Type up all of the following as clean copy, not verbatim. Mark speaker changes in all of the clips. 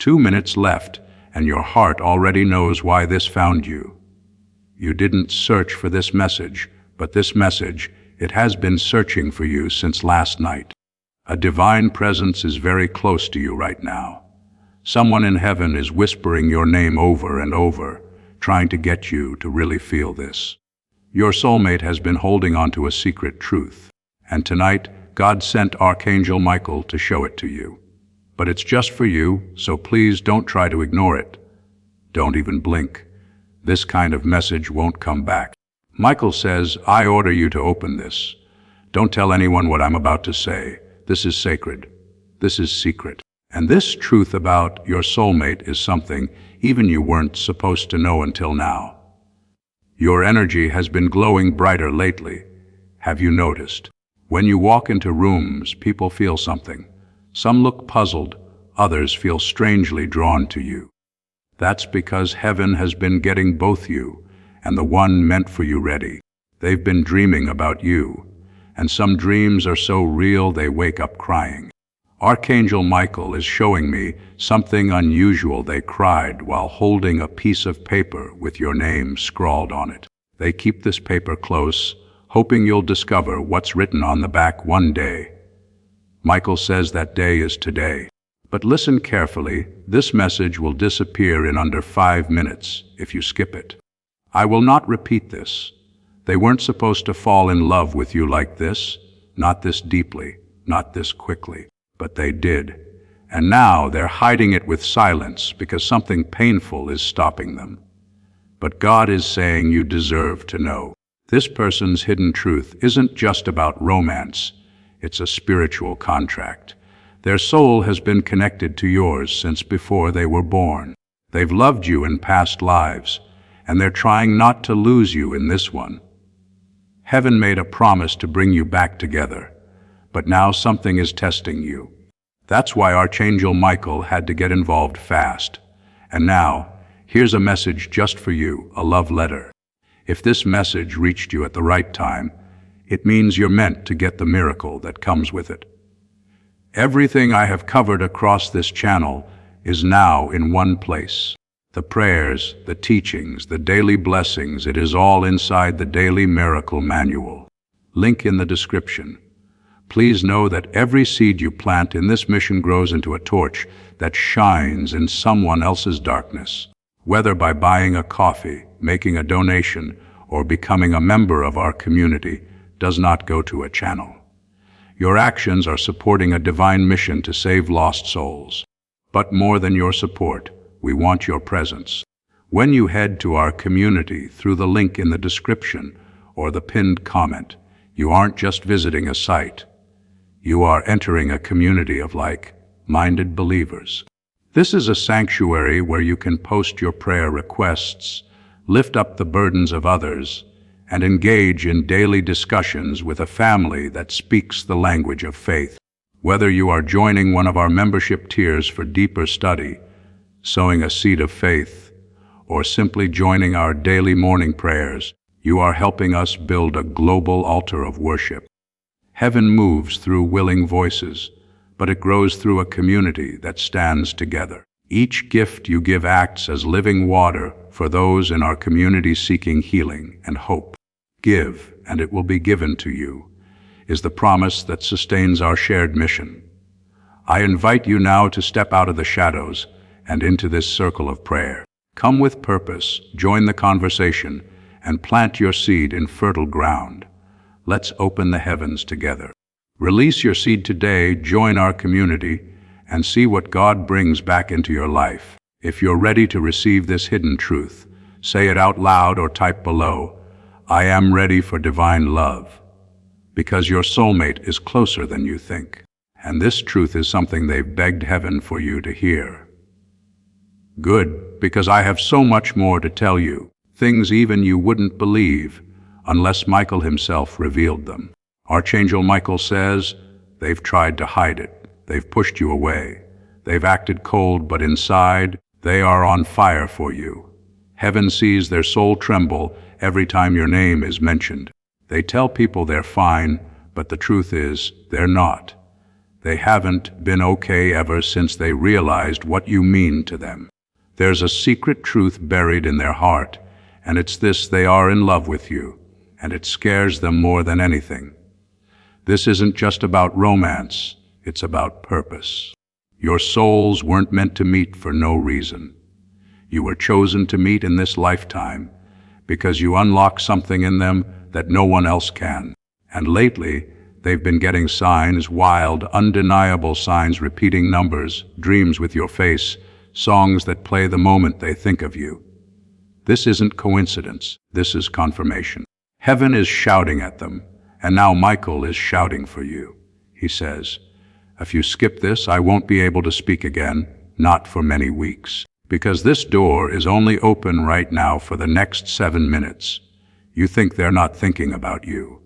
Speaker 1: 2 minutes left, and your heart already knows why this found you. You didn't search for this message, but this message, it has been searching for you since last night. A divine presence is very close to you right now. Someone in heaven is whispering your name over and over, trying to get you to really feel this. Your soulmate has been holding on to a secret truth, and tonight God sent Archangel Michael to show it to you. But it's just for you, so please don't try to ignore it. Don't even blink. This kind of message won't come back. Michael says, I order you to open this. Don't tell anyone what I'm about to say. This is sacred. This is secret. And this truth about your soulmate is something even you weren't supposed to know until now. Your energy has been glowing brighter lately. Have you noticed? When you walk into rooms, people feel something. Some look puzzled, others feel strangely drawn to you. That's because heaven has been getting both you and the one meant for you ready. They've been dreaming about you, and some dreams are so real they wake up crying. Archangel Michael is showing me something unusual. They cried while holding a piece of paper with your name scrawled on it. They keep this paper close, hoping you'll discover what's written on the back one day. Michael says that day is today. But listen carefully, this message will disappear in under 5 minutes if you skip it. I will not repeat this. They weren't supposed to fall in love with you like this, not this deeply, not this quickly. But they did, and now they're hiding it with silence because something painful is stopping them. But God is saying you deserve to know. This person's hidden truth isn't just about romance, it's a spiritual contract. Their soul has been connected to yours since before they were born. They've loved you in past lives, and they're trying not to lose you in this one. Heaven made a promise to bring you back together. But now something is testing you. That's why Archangel Michael had to get involved fast. And now, here's a message just for you, a love letter. If this message reached you at the right time, it means you're meant to get the miracle that comes with it. Everything I have covered across this channel is now in one place. The prayers, the teachings, the daily blessings, it is all inside the Daily Miracle Manual. Link in the description. Please know that every seed you plant in this mission grows into a torch that shines in someone else's darkness. Whether by buying a coffee, making a donation, or becoming a member of our community, does not go to a channel. Your actions are supporting a divine mission to save lost souls. But more than your support, we want your presence. When you head to our community through the link in the description or the pinned comment, you aren't just visiting a site. You are entering a community of like-minded believers. This is a sanctuary where you can post your prayer requests, lift up the burdens of others, and engage in daily discussions with a family that speaks the language of faith. Whether you are joining one of our membership tiers for deeper study, sowing a seed of faith, or simply joining our daily morning prayers, you are helping us build a global altar of worship. Heaven moves through willing voices, but it grows through a community that stands together. Each gift you give acts as living water for those in our community seeking healing and hope. Give, and it will be given to you, is the promise that sustains our shared mission. I invite you now to step out of the shadows and into this circle of prayer. Come with purpose, join the conversation, and plant your seed in fertile ground. Let's open the heavens together. Release your seed today, join our community, and see what God brings back into your life. If you're ready to receive this hidden truth, say it out loud or type below, I am ready for divine love. Because your soulmate is closer than you think. And this truth is something they've begged heaven for you to hear. Good, because I have so much more to tell you, things even you wouldn't believe, unless Michael himself revealed them. Archangel Michael says, they've tried to hide it, they've pushed you away, they've acted cold, but inside, they are on fire for you. Heaven sees their soul tremble every time your name is mentioned. They tell people they're fine, but the truth is, they're not. They haven't been okay ever since they realized what you mean to them. There's a secret truth buried in their heart, and it's this: they are in love with you, and it scares them more than anything. This isn't just about romance, it's about purpose. Your souls weren't meant to meet for no reason. You were chosen to meet in this lifetime because you unlock something in them that no one else can. And lately, they've been getting signs, wild, undeniable signs, repeating numbers, dreams with your face, songs that play the moment they think of you. This isn't coincidence, this is confirmation. Heaven is shouting at them, and now Michael is shouting for you. He says, "If you skip this, I won't be able to speak again, not for many weeks. Because this door is only open right now for the next 7 minutes. You think they're not thinking about you.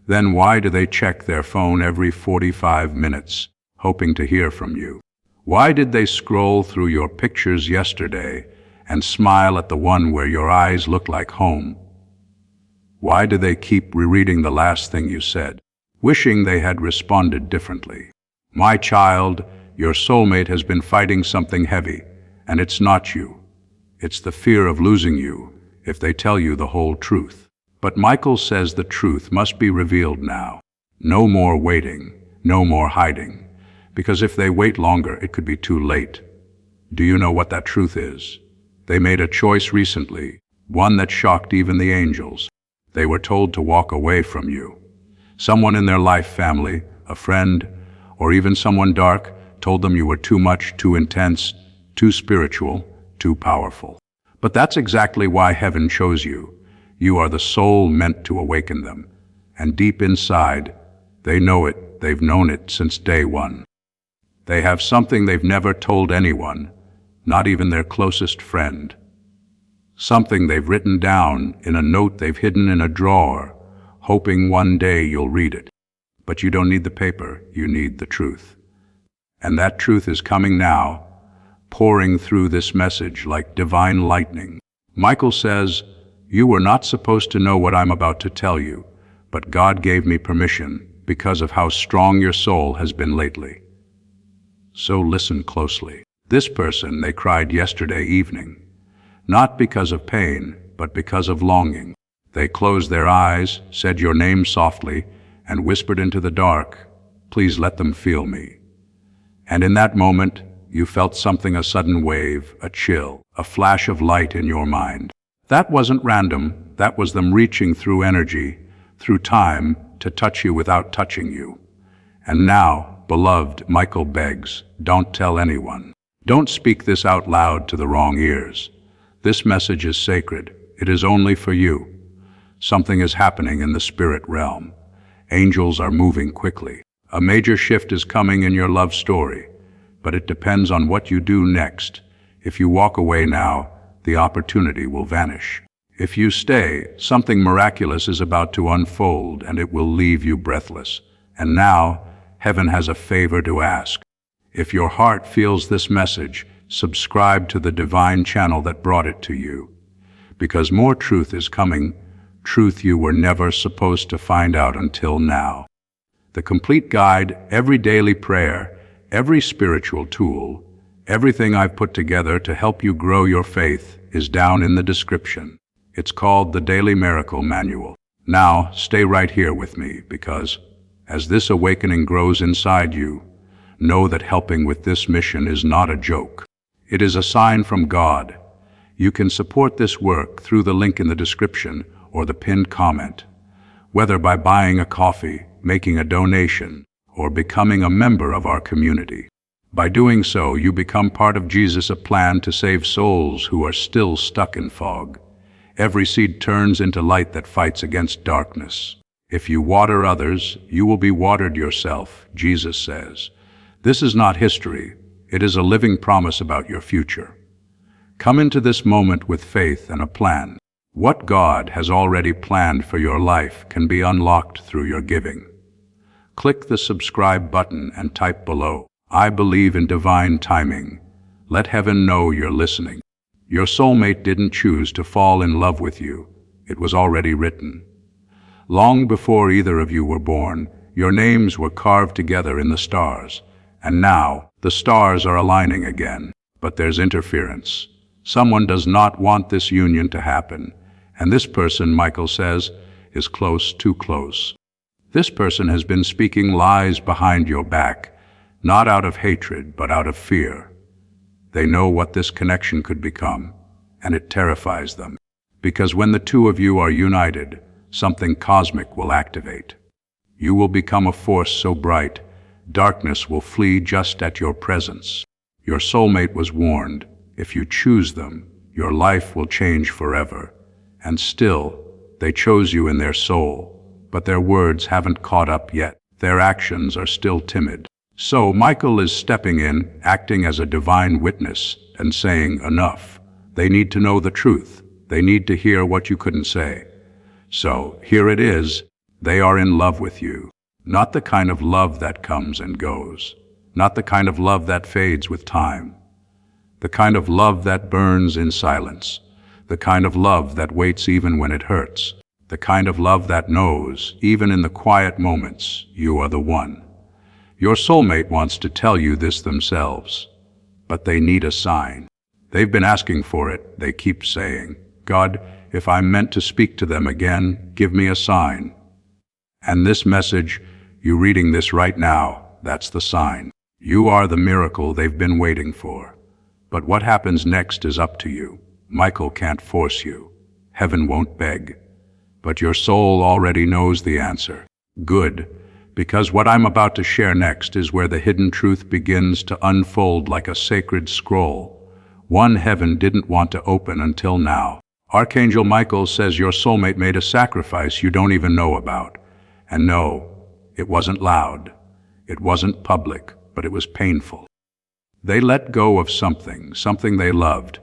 Speaker 1: Then why do they check their phone every 45 minutes, hoping to hear from you? Why did they scroll through your pictures yesterday and smile at the one where your eyes look like home? Why do they keep rereading the last thing you said, wishing they had responded differently? My child, your soulmate has been fighting something heavy, and it's not you. It's the fear of losing you if they tell you the whole truth. But Michael says the truth must be revealed now. No more waiting, no more hiding, because if they wait longer, it could be too late. Do you know what that truth is? They made a choice recently, one that shocked even the angels. They were told to walk away from you. Someone in their life, family, a friend, or even someone dark, told them you were too much, too intense, too spiritual, too powerful. But that's exactly why heaven chose you. You are the soul meant to awaken them. And deep inside, they know it. They've known it since day one. They have something they've never told anyone, not even their closest friend. Something they've written down in a note they've hidden in a drawer, hoping one day you'll read it. But you don't need the paper, you need the truth. And that truth is coming now, pouring through this message like divine lightning. Michael says, "You were not supposed to know what I'm about to tell you, but God gave me permission because of how strong your soul has been lately. So listen closely. This person, they cried yesterday evening. Not because of pain, but because of longing. They closed their eyes, said your name softly, and whispered into the dark, 'Please let them feel me.' And in that moment, you felt something, a sudden wave, a chill, a flash of light in your mind. That wasn't random, that was them reaching through energy, through time, to touch you without touching you. And now, beloved, Michael begs, don't tell anyone. Don't speak this out loud to the wrong ears. This message is sacred. It is only for you. Something is happening in the spirit realm. Angels are moving quickly. A major shift is coming in your love story, but it depends on what you do next. If you walk away now, the opportunity will vanish. If you stay, something miraculous is about to unfold, and it will leave you breathless. And now, heaven has a favor to ask. If your heart feels this message, subscribe to the divine channel that brought it to you. Because more truth is coming, truth you were never supposed to find out until now. The complete guide, every daily prayer, every spiritual tool, everything I've put together to help you grow your faith is down in the description. It's called the Daily Miracle Manual. Now, stay right here with me, because as this awakening grows inside you, know that helping with this mission is not a joke. It is a sign from God. You can support this work through the link in the description or the pinned comment, whether by buying a coffee, making a donation, or becoming a member of our community. By doing so, you become part of Jesus' plan to save souls who are still stuck in fog. Every seed turns into light that fights against darkness. If you water others, you will be watered yourself, Jesus says. This is not history. It is a living promise about your future. Come into this moment with faith and a plan. What God has already planned for your life can be unlocked through your giving. Click the subscribe button and type below, "I believe in divine timing." Let heaven know you're listening. Your soulmate didn't choose to fall in love with you. It was already written. Long before either of you were born, Your names were carved together in the stars, and now the stars are aligning again. But there's interference. Someone does not want this union to happen, and this person, Michael says, is close, too close. This person has been speaking lies behind your back, not out of hatred, but out of fear. They know what this connection could become, and it terrifies them. Because when the two of you are united, something cosmic will activate. You will become a force so bright, darkness will flee just at your presence. Your soulmate was warned, if you choose them, your life will change forever. And still, they chose you in their soul, but their words haven't caught up yet. Their actions are still timid. So Michael is stepping in, acting as a divine witness, and saying, enough. They need to know the truth. They need to hear what you couldn't say. So, here it is. They are in love with you. Not the kind of love that comes and goes. Not the kind of love that fades with time. The kind of love that burns in silence. The kind of love that waits even when it hurts. The kind of love that knows, even in the quiet moments, you are the one. Your soulmate wants to tell you this themselves, but they need a sign. They've been asking for it. They keep saying, God, if I'm meant to speak to them again, give me a sign. And this message, you reading this right now, that's the sign. You are the miracle they've been waiting for. But what happens next is up to you. Michael can't force you. Heaven won't beg. But your soul already knows the answer. Good. Because what I'm about to share next is where the hidden truth begins to unfold like a sacred scroll. One heaven didn't want to open until now. Archangel Michael says your soulmate made a sacrifice you don't even know about. And no, it wasn't loud. It wasn't public, but it was painful. They let go of something they loved,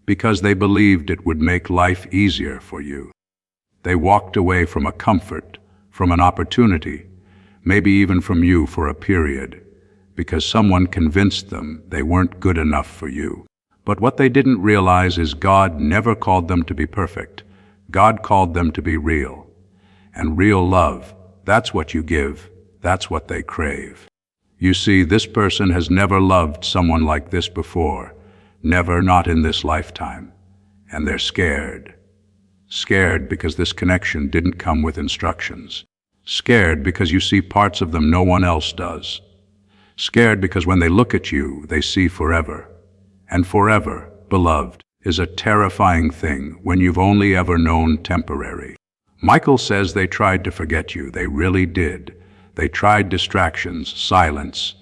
Speaker 1: because they believed it would make life easier for you. They walked away from a comfort, from an opportunity, maybe even from you for a period, because someone convinced them they weren't good enough for you. But what they didn't realize is God never called them to be perfect. God called them to be real. And real love, that's what you give, that's what they crave. You see, this person has never loved someone like this before, never, not in this lifetime. And they're scared. Scared because this connection didn't come with instructions. Scared because you see parts of them no one else does. Scared because when they look at you, they see forever. And forever, beloved, is a terrifying thing when you've only ever known temporary. Michael says they tried to forget you. They really did. They tried distractions, silence,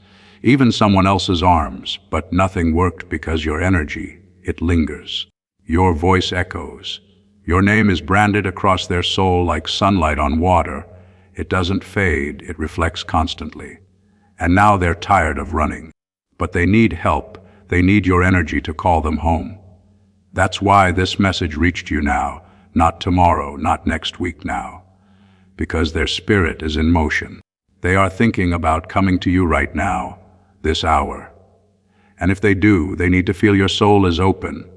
Speaker 1: even someone else's arms, but nothing worked because your energy, it lingers. Your voice echoes. Your name is branded across their soul like sunlight on water. It doesn't fade, it reflects constantly. And now they're tired of running. But they need help. They need your energy to call them home. That's why this message reached you now, not tomorrow, not next week now. Because their spirit is in motion. They are thinking about coming to you right now, this hour. And if they do, they need to feel your soul is open.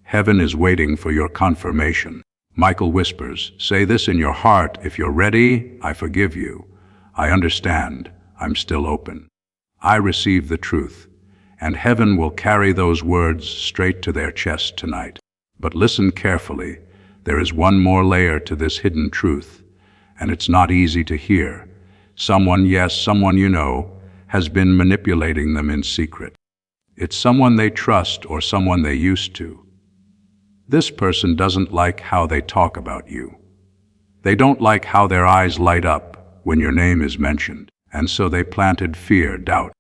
Speaker 1: Heaven is waiting for your confirmation. Michael whispers, say this in your heart, if you're ready, I forgive you. I understand, I'm still open. I receive the truth, and heaven will carry those words straight to their chest tonight. But listen carefully, there is one more layer to this hidden truth, and it's not easy to hear. Someone, yes, someone you know, has been manipulating them in secret. It's someone they trust or someone they used to. This person doesn't like how they talk about you. They don't like how their eyes light up when your name is mentioned, and so they planted fear, doubt.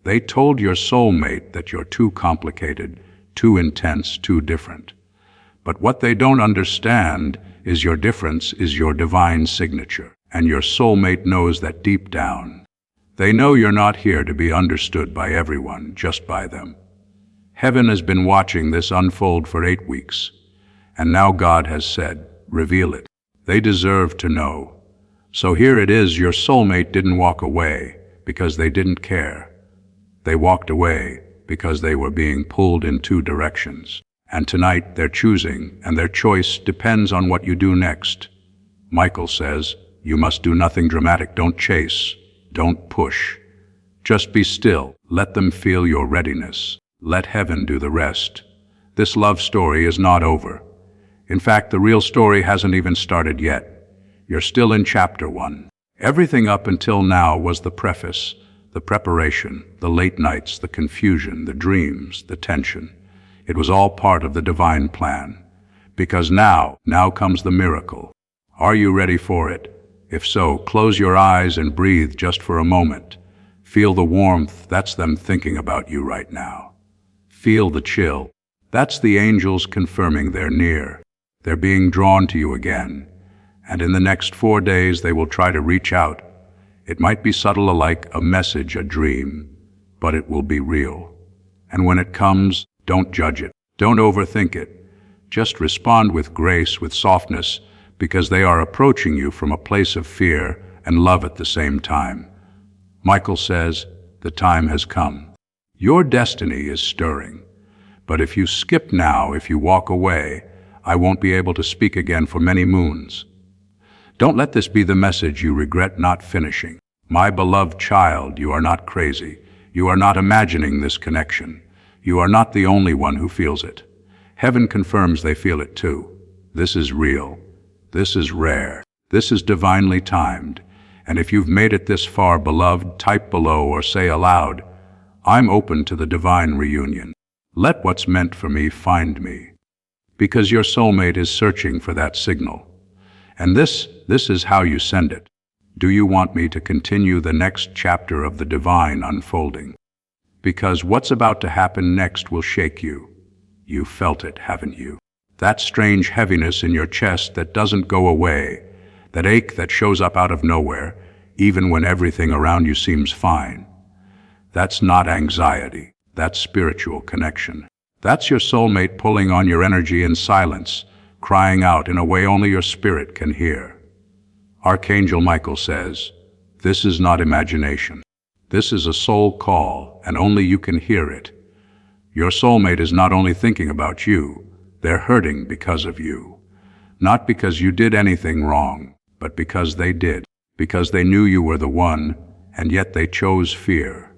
Speaker 1: They told your soulmate that you're too complicated, too intense, too different. But what they don't understand is your difference is your divine signature, and your soulmate knows that deep down. They know you're not here to be understood by everyone, just by them. Heaven has been watching this unfold for 8 weeks. And now God has said, reveal it. They deserve to know. So here it is, your soulmate didn't walk away because they didn't care. They walked away because they were being pulled in 2 directions. And tonight they're choosing, and their choice depends on what you do next. Michael says, You must do nothing dramatic. Don't chase. Don't push. Just be still. Let them feel your readiness. Let heaven do the rest. This love story is not over. In fact, the real story hasn't even started yet. You're still in chapter 1. Everything up until now was the preface, the preparation, the late nights, the confusion, the dreams, the tension. It was all part of the divine plan. Because now comes the miracle. Are you ready for it? If so, close your eyes and breathe just for a moment. Feel the warmth. That's them thinking about you right now. Feel the chill. That's the angels confirming they're near. They're being drawn to you again. And in the next 4 days, they will try to reach out. It might be subtle, like a message, a dream, but it will be real. And when it comes, don't judge it. Don't overthink it. Just respond with grace, with softness, because they are approaching you from a place of fear and love at the same time. Michael says, the time has come. Your destiny is stirring. But if you skip now, if you walk away, I won't be able to speak again for many moons. Don't let this be the message you regret not finishing. My beloved child, you are not crazy. You are not imagining this connection. You are not the only one who feels it. Heaven confirms they feel it too. This is real. This is rare. This is divinely timed. And if you've made it this far, beloved, type below or say aloud, I'm open to the divine reunion. Let what's meant for me find me. Because your soulmate is searching for that signal. And this is how you send it. Do you want me to continue the next chapter of the divine unfolding? Because what's about to happen next will shake you. You felt it, haven't you? That strange heaviness in your chest that doesn't go away, that ache that shows up out of nowhere, even when everything around you seems fine. That's not anxiety. That's spiritual connection. That's your soulmate pulling on your energy in silence, crying out in a way only your spirit can hear. Archangel Michael says, this is not imagination. This is a soul call, and only you can hear it. Your soulmate is not only thinking about you, they're hurting because of you. Not because you did anything wrong, but because they did. Because they knew you were the one, and yet they chose fear.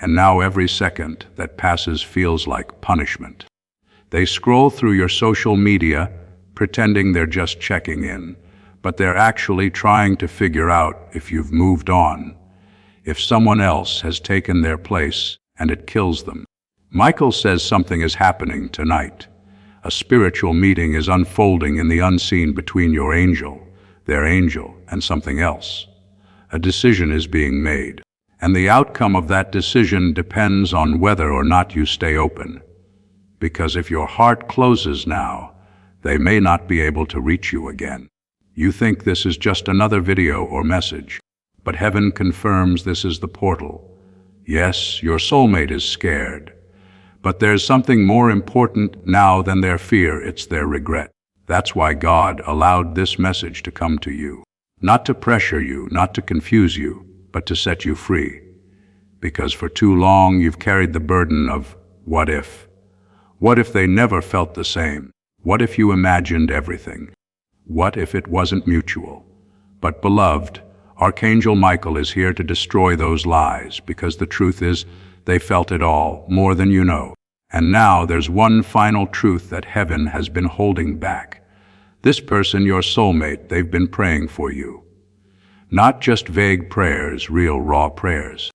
Speaker 1: And now every second that passes feels like punishment. They scroll through your social media, pretending they're just checking in, but they're actually trying to figure out if you've moved on, if someone else has taken their place, and it kills them. Michael says something is happening tonight. A spiritual meeting is unfolding in the unseen between your angel, their angel, and something else. A decision is being made, and the outcome of that decision depends on whether or not you stay open. Because if your heart closes now, they may not be able to reach you again. You think this is just another video or message, but heaven confirms this is the portal. Yes, your soulmate is scared, but there's something more important now than their fear. It's their regret. That's why God allowed this message to come to you. Not to pressure you, not to confuse you, but to set you free. Because for too long you've carried the burden of what if. What if they never felt the same? What if you imagined everything? What if it wasn't mutual? But beloved, Archangel Michael is here to destroy those lies, because the truth is, they felt it all, more than you know. And now there's one final truth that heaven has been holding back. This person, your soulmate, they've been praying for you. Not just vague prayers, real raw prayers.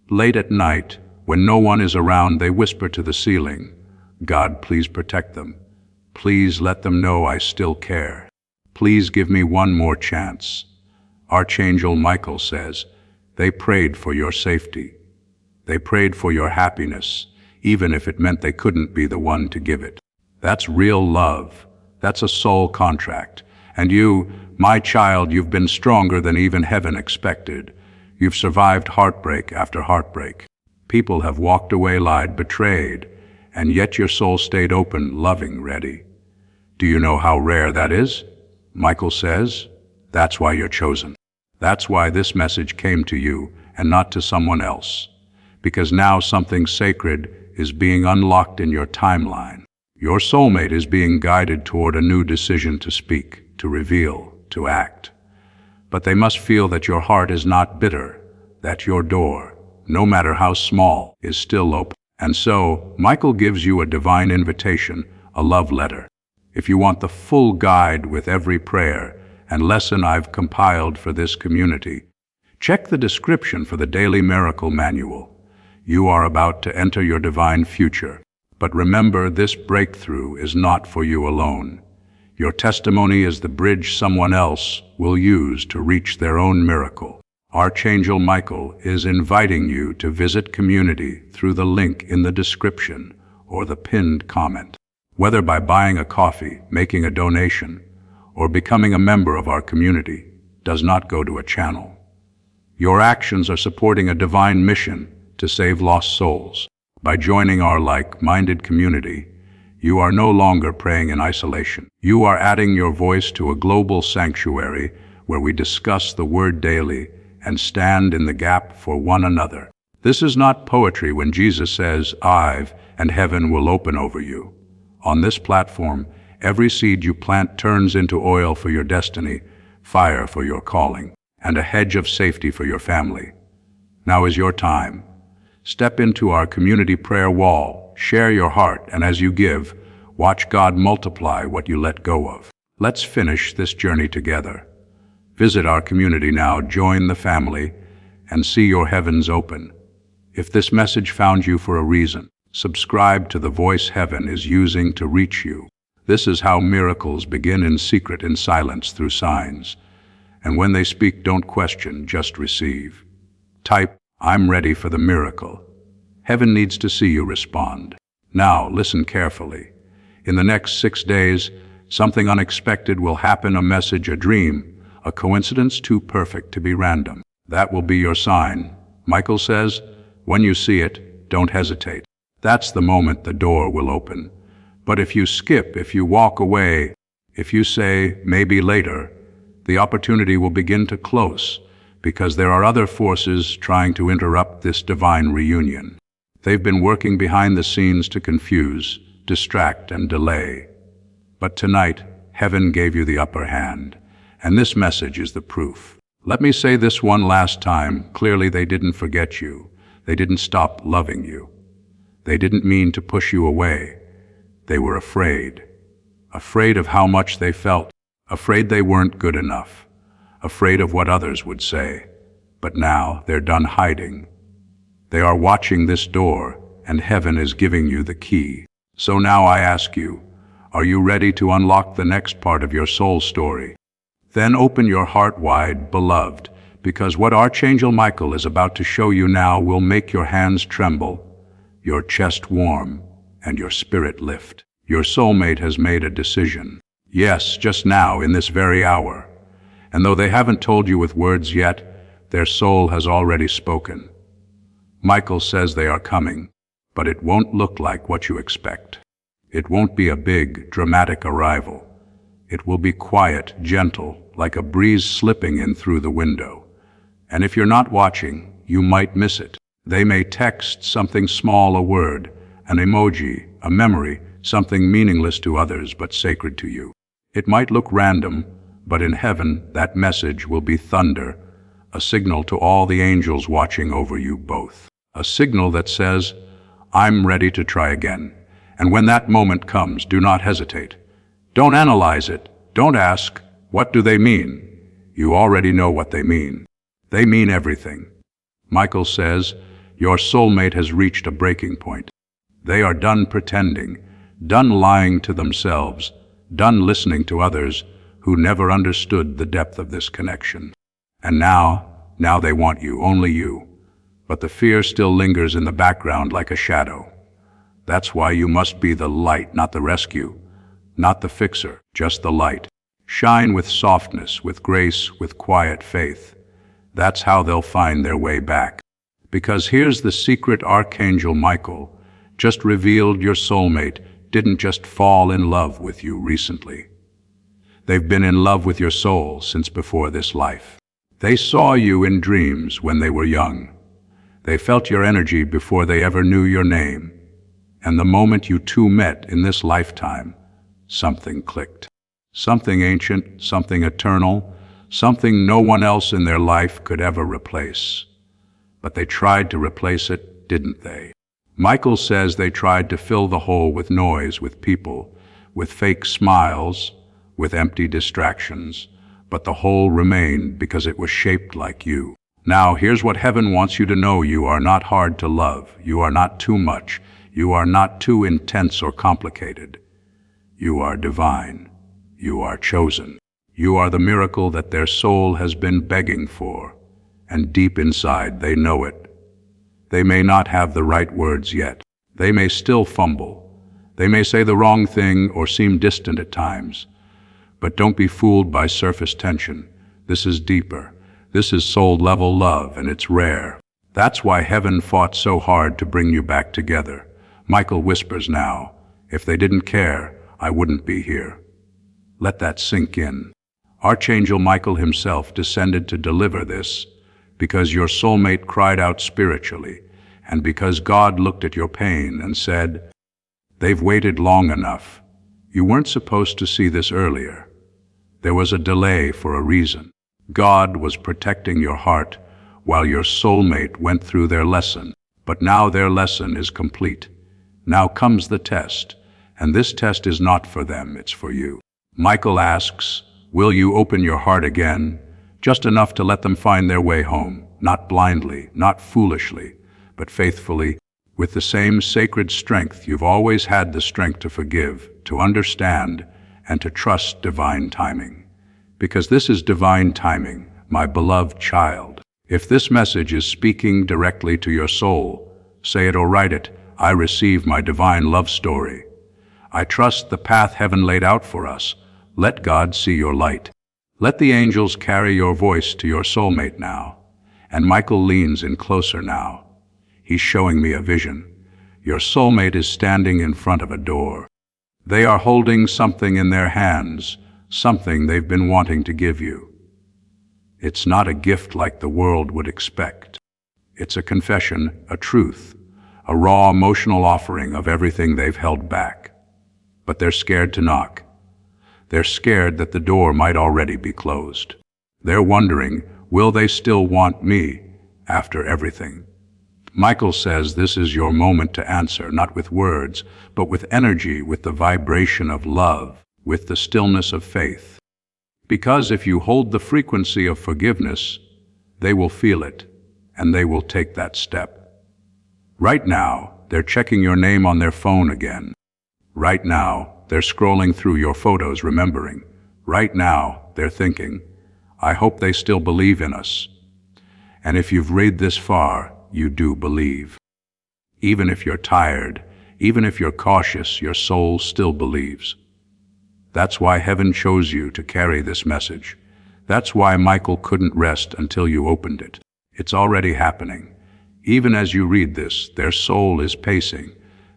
Speaker 1: Late at night, when no one is around, they whisper to the ceiling, God, please protect them. Please let them know I still care. Please give me one more chance. Archangel Michael says, they prayed for your safety. They prayed for your happiness, even if it meant they couldn't be the one to give it. That's real love. That's a soul contract. And you, my child, you've been stronger than even heaven expected. You've survived heartbreak after heartbreak. People have walked away, lied, betrayed, and yet your soul stayed open, loving, ready. Do you know how rare that is? Michael says, that's why you're chosen. That's why this message came to you and not to someone else. Because now something sacred is being unlocked in your timeline. Your soulmate is being guided toward a new decision to speak, to reveal, to act. But they must feel that your heart is not bitter, that your door, no matter how small, is still open. And so, Michael gives you a divine invitation, a love letter. If you want the full guide with every prayer and lesson I've compiled for this community, check the description for the Daily Miracle Manual. You are about to enter your divine future. But remember, this breakthrough is not for you alone. Your testimony is the bridge someone else will use to reach their own miracle. Archangel Michael is inviting you to visit community through the link in the description or the pinned comment. Whether by buying a coffee, making a donation, or becoming a member of our community, does not go to a channel. Your actions are supporting a divine mission to save lost souls. By joining our like-minded community, you are no longer praying in isolation. You are adding your voice to a global sanctuary where we discuss the Word daily and stand in the gap for one another. This is not poetry when Jesus says, "I've, and heaven will open over you." On this platform, every seed you plant turns into oil for your destiny, fire for your calling, and a hedge of safety for your family. Now is your time. Step into our community prayer wall, share your heart, and as you give, watch God multiply what you let go of. Let's finish this journey together. Visit our community now, join the family, and see your heavens open. If this message found you for a reason, subscribe to the voice heaven is using to reach you. This is how miracles begin, in secret, in silence, through signs. And when they speak, don't question, just receive. Type, "I'm ready for the miracle." Heaven needs to see you respond. Now, listen carefully. In the next 6 days, something unexpected will happen, a message, a dream, a coincidence too perfect to be random. That will be your sign. Michael says, when you see it, don't hesitate. That's the moment the door will open. But if you skip, if you walk away, if you say, maybe later, the opportunity will begin to close, because there are other forces trying to interrupt this divine reunion. They've been working behind the scenes to confuse, distract, and delay. But tonight, heaven gave you the upper hand, and this message is the proof. Let me say this one last time. Clearly, they didn't forget you. They didn't stop loving you. They didn't mean to push you away. They were afraid. Afraid of how much they felt. Afraid they weren't good enough. Afraid of what others would say. But now they're done hiding. They are watching this door, and heaven is giving you the key. So now I ask you, are you ready to unlock the next part of your soul story? Then open your heart wide, beloved, because what Archangel Michael is about to show you now will make your hands tremble, your chest warm, and your spirit lift. Your soulmate has made a decision. Yes, just now, in this very hour. And though they haven't told you with words yet, their soul has already spoken. Michael says they are coming, but it won't look like what you expect. It won't be a big, dramatic arrival. It will be quiet, gentle, like a breeze slipping in through the window. And if you're not watching, you might miss it. They may text something small, a word, an emoji, a memory, something meaningless to others but sacred to you. It might look random, but in heaven that message will be thunder, a signal to all the angels watching over you both. A signal that says, I'm ready to try again. And when that moment comes, do not hesitate. Don't analyze it. Don't ask, what do they mean? You already know what they mean. They mean everything. Michael says, your soulmate has reached a breaking point. They are done pretending, done lying to themselves, done listening to others who never understood the depth of this connection. And now they want you, only you. But the fear still lingers in the background like a shadow. That's why you must be the light, not the rescue, not the fixer, just the light. Shine with softness, with grace, with quiet faith. That's how they'll find their way back. Because here's the secret: Archangel Michael just revealed your soulmate didn't just fall in love with you recently. They've been in love with your soul since before this life. They saw you in dreams when they were young. They felt your energy before they ever knew your name. And the moment you two met in this lifetime, something clicked. Something ancient, something eternal, something no one else in their life could ever replace. But they tried to replace it, didn't they? Michael says they tried to fill the hole with noise, with people, with fake smiles, with empty distractions, but the hole remained because it was shaped like you. Now, here's what heaven wants you to know. You are not hard to love. You are not too much. You are not too intense or complicated. You are divine. You are chosen. You are the miracle that their soul has been begging for, and deep inside they know it. They may not have the right words yet. They may still fumble. They may say the wrong thing or seem distant at times. But don't be fooled by surface tension. This is deeper. This is soul-level love, and it's rare. That's why heaven fought so hard to bring you back together. Michael whispers now, if they didn't care, I wouldn't be here. Let that sink in. Archangel Michael himself descended to deliver this, because your soulmate cried out spiritually, and because God looked at your pain and said, they've waited long enough. You weren't supposed to see this earlier. There was a delay for a reason. God was protecting your heart while your soulmate went through their lesson. But now their lesson is complete. Now comes the test, and this test is not for them, it's for you. Michael asks, will you open your heart again, just enough to let them find their way home, not blindly, not foolishly, but faithfully, with the same sacred strength you've always had the strength to forgive, to understand, and to trust divine timing. Because this is divine timing, my beloved child. If this message is speaking directly to your soul, say it or write it, I receive my divine love story. I trust the path heaven laid out for us. Let God see your light. Let the angels carry your voice to your soulmate now. And Michael leans in closer now. He's showing me a vision. Your soulmate is standing in front of a door. They are holding something in their hands, something they've been wanting to give you. It's not a gift like the world would expect. It's a confession, a truth, a raw emotional offering of everything they've held back. But they're scared to knock. They're scared that the door might already be closed. They're wondering, will they still want me after everything? Michael says this is your moment to answer, not with words, but with energy, with the vibration of love, with the stillness of faith. Because if you hold the frequency of forgiveness, they will feel it, and they will take that step. Right now, they're checking your name on their phone again. Right now, they're scrolling through your photos, remembering. Right now, they're thinking, I hope they still believe in us. And if you've read this far, you do believe. Even if you're tired, even if you're cautious, your soul still believes. That's why heaven chose you to carry this message. That's why Michael couldn't rest until you opened it. It's already happening. Even as you read this, their soul is pacing.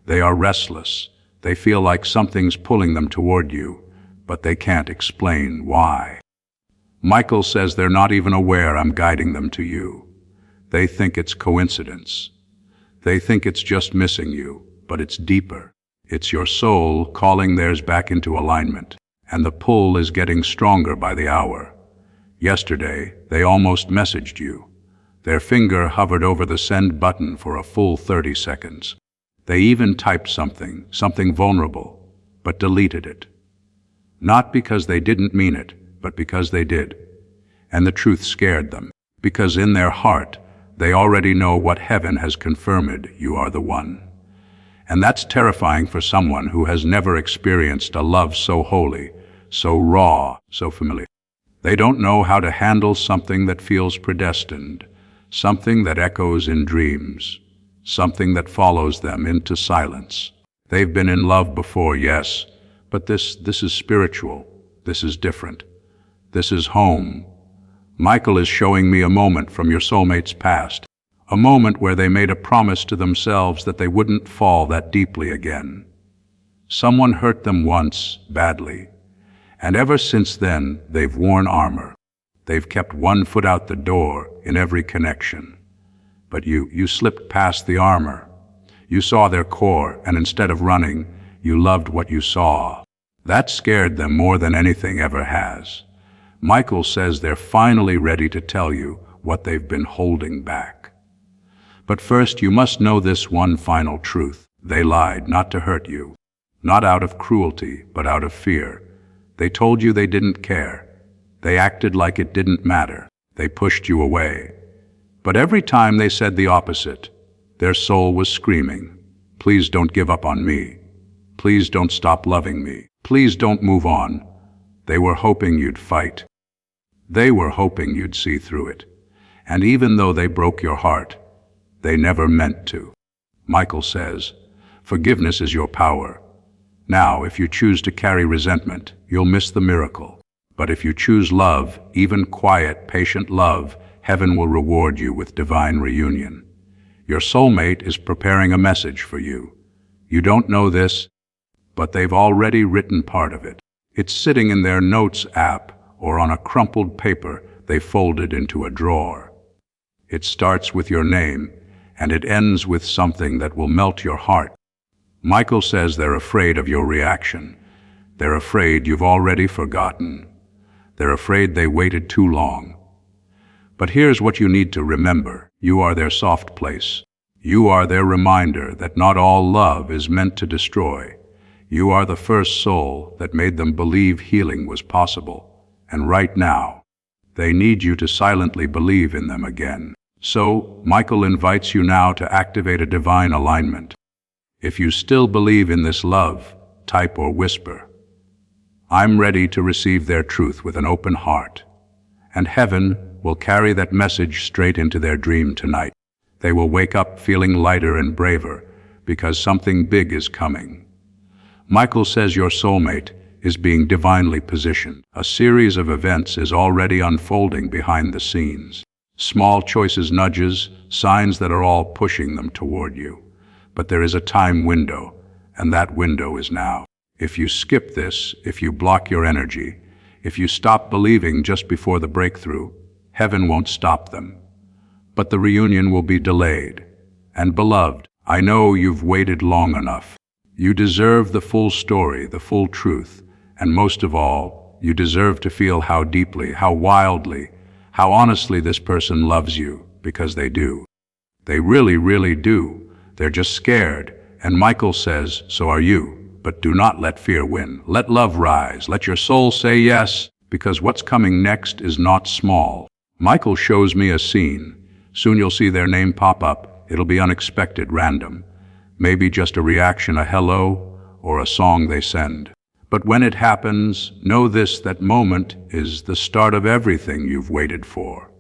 Speaker 1: They are restless. They feel like something's pulling them toward you, but they can't explain why. Michael says they're not even aware I'm guiding them to you. They think it's coincidence. They think it's just missing you, but it's deeper. It's your soul calling theirs back into alignment, and the pull is getting stronger by the hour. Yesterday, they almost messaged you. Their finger hovered over the send button for a full 30 seconds. They even typed something vulnerable, but deleted it. Not because they didn't mean it, but because they did. And the truth scared them, because in their heart, they already know what heaven has confirmed, you are the one. And that's terrifying for someone who has never experienced a love so holy, so raw, so familiar. They don't know how to handle something that feels predestined, something that echoes in dreams, something that follows them into silence. They've been in love before, yes, but this is spiritual. This is different. This is home. Michael is showing me a moment from your soulmate's past, a moment where they made a promise to themselves that they wouldn't fall that deeply again. Someone hurt them once, badly, and ever since then, they've worn armor. They've kept one foot out the door in every connection. But you slipped past the armor. You saw their core, and instead of running, you loved what you saw. That scared them more than anything ever has. Michael says they're finally ready to tell you what they've been holding back. But first, you must know this one final truth. They lied not to hurt you, not out of cruelty, but out of fear. They told you they didn't care. They acted like it didn't matter. They pushed you away. But every time they said the opposite, their soul was screaming, "Please don't give up on me. Please don't stop loving me. Please don't move on." They were hoping you'd fight. They were hoping you'd see through it. And even though they broke your heart, they never meant to. Michael says, forgiveness is your power. Now, if you choose to carry resentment, you'll miss the miracle. But if you choose love, even quiet, patient love, heaven will reward you with divine reunion. Your soulmate is preparing a message for you. You don't know this, but they've already written part of it. It's sitting in their notes app or on a crumpled paper they folded into a drawer. It starts with your name, and it ends with something that will melt your heart. Michael says they're afraid of your reaction. They're afraid you've already forgotten. They're afraid they waited too long. But here's what you need to remember. You are their soft place. You are their reminder that not all love is meant to destroy. You are the first soul that made them believe healing was possible. And right now, they need you to silently believe in them again. So, Michael invites you now to activate a divine alignment. If you still believe in this love, type or whisper, "I'm ready to receive their truth with an open heart." And heaven will carry that message straight into their dream tonight. They will wake up feeling lighter and braver because something big is coming. Michael says your soulmate is being divinely positioned. A series of events is already unfolding behind the scenes. Small choices, nudges, signs that are all pushing them toward you. But there is a time window, and that window is now. If you skip this, if you block your energy, if you stop believing just before the breakthrough, heaven won't stop them. But the reunion will be delayed. And beloved, I know you've waited long enough. You deserve the full story, the full truth, and most of all, you deserve to feel how deeply, how wildly, how honestly this person loves you, because they do. They really, really do. They're just scared, and Michael says, so are you. But do not let fear win. Let love rise. Let your soul say yes, because what's coming next is not small. Michael shows me a scene. Soon you'll see their name pop up. It'll be unexpected, random. Maybe just a reaction, a hello, or a song they send. But when it happens, know this, that moment is the start of everything you've waited for.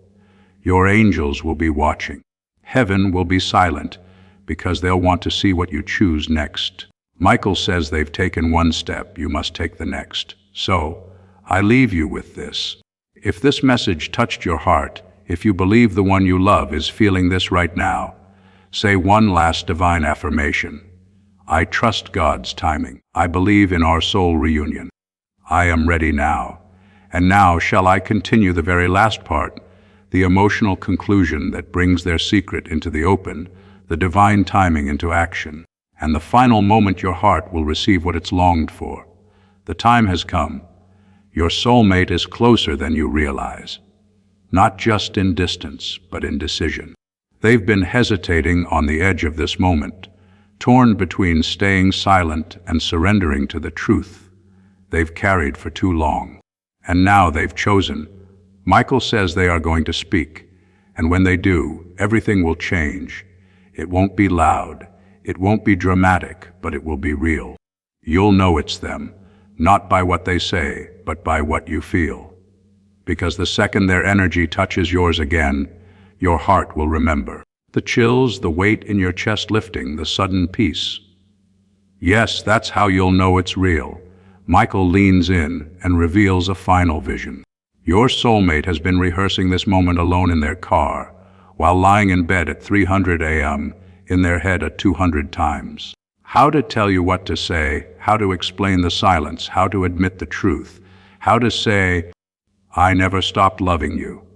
Speaker 1: Your angels will be watching. Heaven will be silent, because they'll want to see what you choose next. Michael says they've taken one step, you must take the next. So, I leave you with this. If this message touched your heart, if you believe the one you love is feeling this right now, say one last divine affirmation. I trust God's timing. I believe in our soul reunion. I am ready now. And now shall I continue the very last part, the emotional conclusion that brings their secret into the open, the divine timing into action, and the final moment your heart will receive what it's longed for. The time has come. Your soulmate is closer than you realize. Not just in distance, but in decision. They've been hesitating on the edge of this moment, torn between staying silent and surrendering to the truth they've carried for too long. And now they've chosen. Michael says they are going to speak, and when they do, everything will change. It won't be loud, it won't be dramatic, but it will be real. You'll know it's them, not by what they say, but by what you feel. Because the second their energy touches yours again, your heart will remember. The chills, the weight in your chest lifting, the sudden peace. Yes, that's how you'll know it's real. Michael leans in and reveals a final vision. Your soulmate has been rehearsing this moment alone in their car, while lying in bed at 300 a.m., in their head at 200 times. How to tell you what to say, how to explain the silence, how to admit the truth, how to say, I never stopped loving you.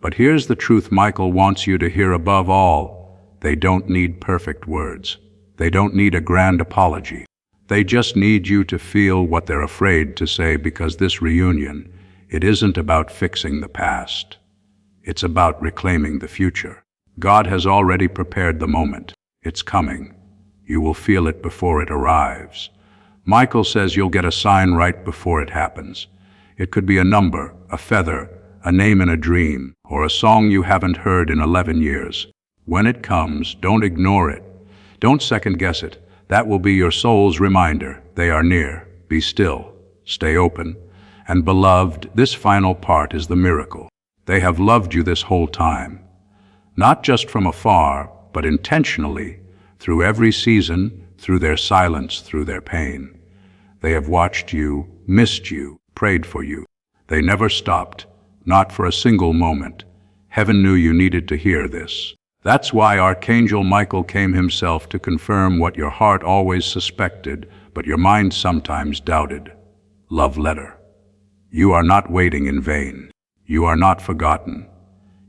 Speaker 1: But here's the truth Michael wants you to hear above all. They don't need perfect words. They don't need a grand apology. They just need you to feel what they're afraid to say, because this reunion It isn't about fixing the past. It's about reclaiming the future. God has already prepared the moment. It's coming. You will feel it before it arrives. Michael says you'll get a sign right before it happens. It could be a number, a feather, a name in a dream, or a song you haven't heard in 11 years. When it comes, don't ignore it. Don't second guess it. That will be your soul's reminder. They are near. Be still. Stay open. And beloved, this final part is the miracle. They have loved you this whole time. Not just from afar, but intentionally, through every season, through their silence, through their pain. They have watched you, missed you, prayed for you. They never stopped, not for a single moment. Heaven knew you needed to hear this. That's why Archangel Michael came himself to confirm what your heart always suspected, but your mind sometimes doubted. Love letter. You are not waiting in vain. You are not forgotten.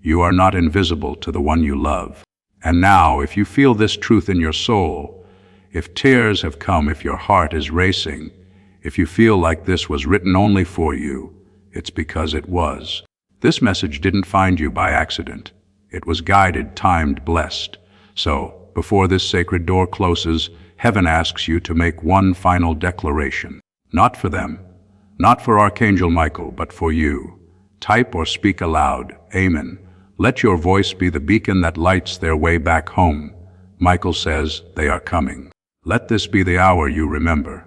Speaker 1: You are not invisible to the one you love. And now, if you feel this truth in your soul, if tears have come, if your heart is racing, if you feel like this was written only for you, it's because it was. This message didn't find you by accident. It was guided, timed, blessed. So, before this sacred door closes, heaven asks you to make one final declaration. Not for them, not for Archangel Michael, but for you. Type or speak aloud, Amen. Let your voice be the beacon that lights their way back home. Michael says they are coming. Let this be the hour you remember.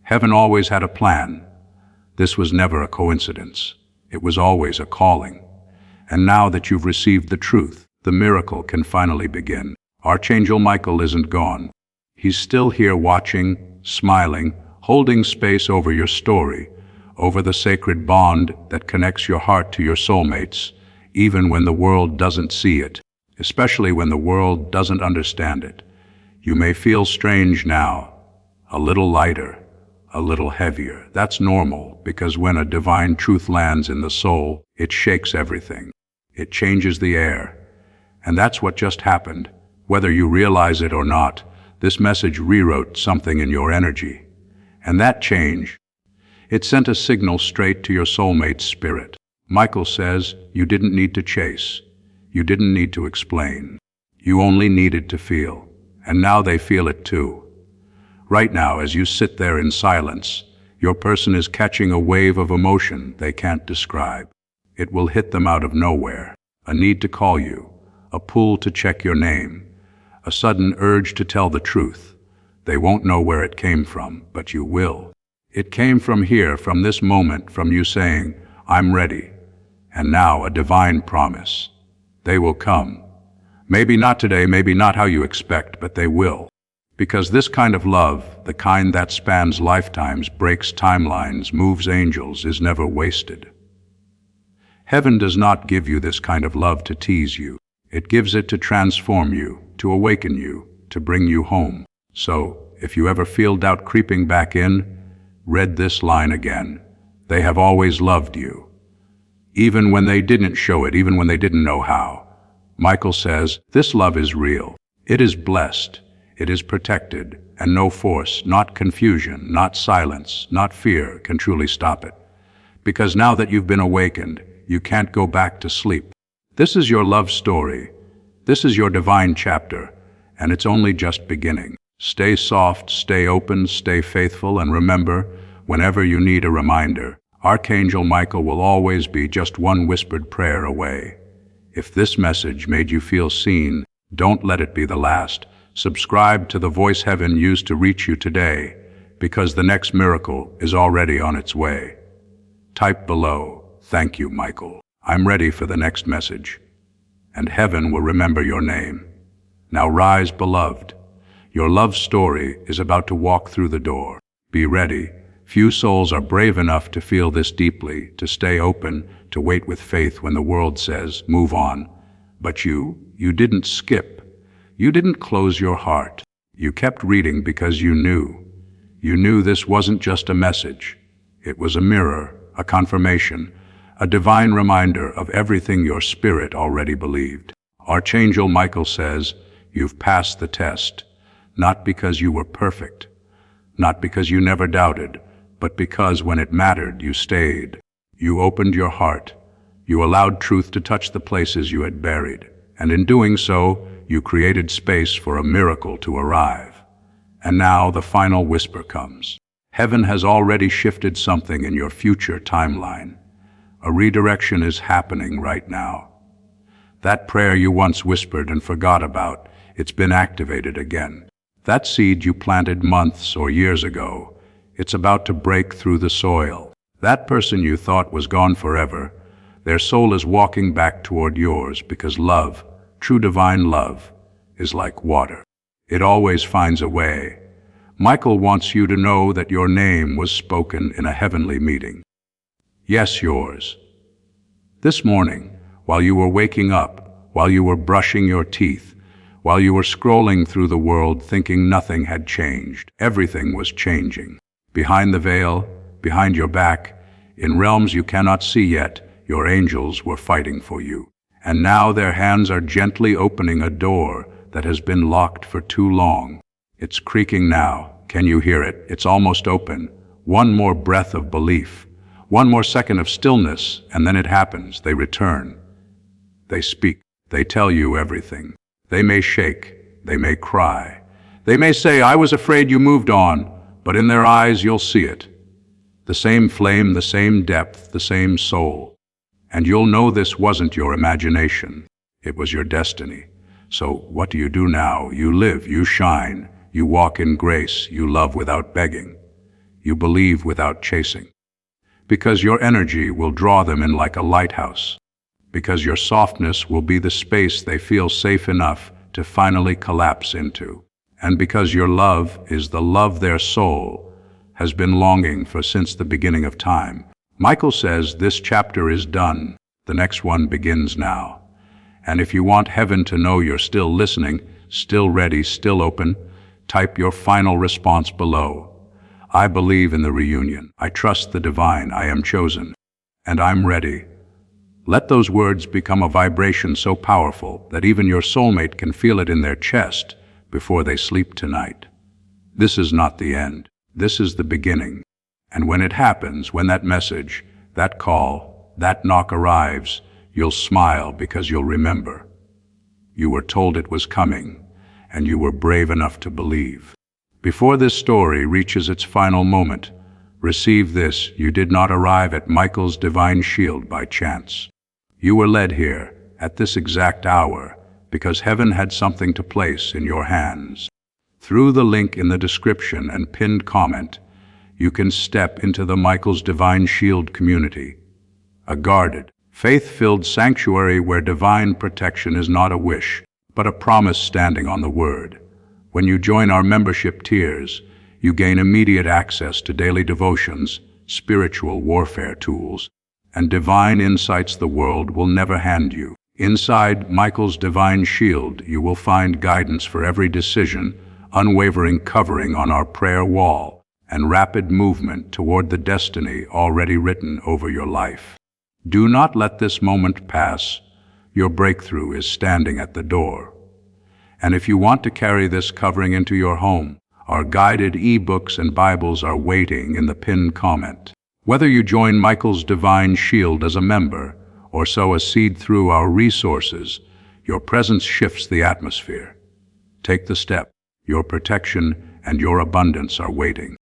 Speaker 1: Heaven always had a plan. This was never a coincidence. It was always a calling. And now that you've received the truth, the miracle can finally begin. Archangel Michael isn't gone. He's still here watching, smiling, holding space over your story, over the sacred bond that connects your heart to your soulmates, even when the world doesn't see it, especially when the world doesn't understand it. You may feel strange now, a little lighter, a little heavier. That's normal, because when a divine truth lands in the soul, it shakes everything. It changes the air. And that's what just happened. Whether you realize it or not, this message rewrote something in your energy. And that change, it sent a signal straight to your soulmate's spirit. Michael says you didn't need to chase. You didn't need to explain. You only needed to feel. And now they feel it too. Right now, as you sit there in silence, your person is catching a wave of emotion they can't describe. It will hit them out of nowhere. A need to call you, a pull to check your name, a sudden urge to tell the truth. They won't know where it came from, but you will. It came from here, from this moment, from you saying, I'm ready. And now a divine promise. They will come. Maybe not today, maybe not how you expect, but they will. Because this kind of love, the kind that spans lifetimes, breaks timelines, moves angels, is never wasted. Heaven does not give you this kind of love to tease you. It gives it to transform you, to awaken you, to bring you home. So, if you ever feel doubt creeping back in, read this line again. They have always loved you. Even when they didn't show it, even when they didn't know how. Michael says, this love is real. It is blessed. It is protected, and no force, not confusion, not silence, not fear can truly stop it. Because now that you've been awakened, you can't go back to sleep. This is your love story. This is your divine chapter, and it's only just beginning. Stay soft, stay open, stay faithful, and remember, whenever you need a reminder, Archangel Michael will always be just one whispered prayer away. If this message made you feel seen, don't let it be the last. Subscribe to the voice heaven used to reach you today, because the next miracle is already on its way. Type below, thank you, Michael. I'm ready for the next message. And heaven will remember your name. Now rise, beloved. Your love story is about to walk through the door. Be ready. Few souls are brave enough to feel this deeply, to stay open, to wait with faith when the world says, move on. But you didn't skip. You didn't close your heart. You kept reading because you knew. You knew this wasn't just a message. It was a mirror, a confirmation, a divine reminder of everything your spirit already believed. Archangel Michael says, you've passed the test, not because you were perfect, not because you never doubted, but because when it mattered, you stayed. You opened your heart. You allowed truth to touch the places you had buried, and in doing so, you created space for a miracle to arrive. And now the final whisper comes. Heaven has already shifted something in your future timeline. A redirection is happening right now. That prayer you once whispered and forgot about, it's been activated again. That seed you planted months or years ago, it's about to break through the soil. That person you thought was gone forever, their soul is walking back toward yours because love, true divine love, is like water. It always finds a way. Michael wants you to know that your name was spoken in a heavenly meeting. Yes, yours. This morning, while you were waking up, while you were brushing your teeth, while you were scrolling through the world thinking nothing had changed, everything was changing. Behind the veil, behind your back, in realms you cannot see yet, your angels were fighting for you. And now their hands are gently opening a door that has been locked for too long. It's creaking now. Can you hear it? It's almost open. One more breath of belief. One more second of stillness, and then it happens. They return. They speak. They tell you everything. They may shake. They may cry. They may say, "I was afraid you moved on," but in their eyes you'll see it. The same flame, the same depth, the same soul. And you'll know this wasn't your imagination. It was your destiny. So what do you do now? You live, you shine, you walk in grace, you love without begging. You believe without chasing. Because your energy will draw them in like a lighthouse. Because your softness will be the space they feel safe enough to finally collapse into. And because your love is the love their soul has been longing for since the beginning of time. Michael says this chapter is done. The next one begins now. And if you want heaven to know you're still listening, still ready, still open, type your final response below. I believe in the reunion. I trust the divine. I am chosen. And I'm ready. Let those words become a vibration so powerful that even your soulmate can feel it in their chest before they sleep tonight. This is not the end. This is the beginning. And when it happens, when that message, that call, that knock arrives, you'll smile because you'll remember. You were told it was coming, and you were brave enough to believe. Before this story reaches its final moment, receive this: you did not arrive at Michael's divine shield by chance. You were led here, at this exact hour, because heaven had something to place in your hands. Through the link in the description and pinned comment, you can step into the Michael's Divine Shield community, a guarded, faith-filled sanctuary where divine protection is not a wish, but a promise standing on the word. When you join our membership tiers, you gain immediate access to daily devotions, spiritual warfare tools, and divine insights the world will never hand you. Inside Michael's Divine Shield, you will find guidance for every decision, unwavering covering on our prayer wall, and rapid movement toward the destiny already written over your life. Do not let this moment pass. Your breakthrough is standing at the door. And if you want to carry this covering into your home, our guided e-books and Bibles are waiting in the pinned comment. Whether you join Michael's Divine Shield as a member or sow a seed through our resources, your presence shifts the atmosphere. Take the step. Your protection and your abundance are waiting.